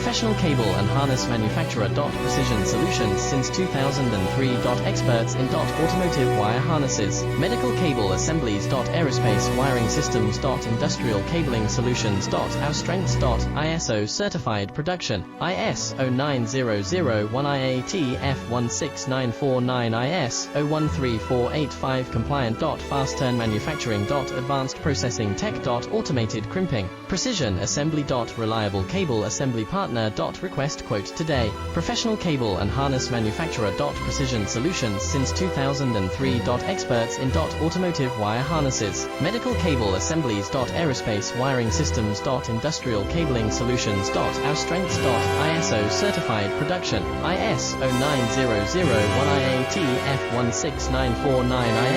Professional cable and harness manufacturer. Precision Solutions since 2003. Experts in automotive wire harnesses, medical cable assemblies. Aerospace wiring systems. Industrial cabling solutions. Our strengths. ISO certified production, IS 09001 IATF 16949 IS 013485 compliant. Fast turn manufacturing. Advanced processing tech. Automated crimping, precision assembly. Reliable cable assembly partner. Request quote today. Professional cable and harness manufacturer. Precision Solutions since 2003. Experts in automotive wire harnesses, medical cable assemblies. Aerospace wiring systems. Industrial cabling solutions. Our strengths. ISO certified production, IS 09001 IATF 16949 IS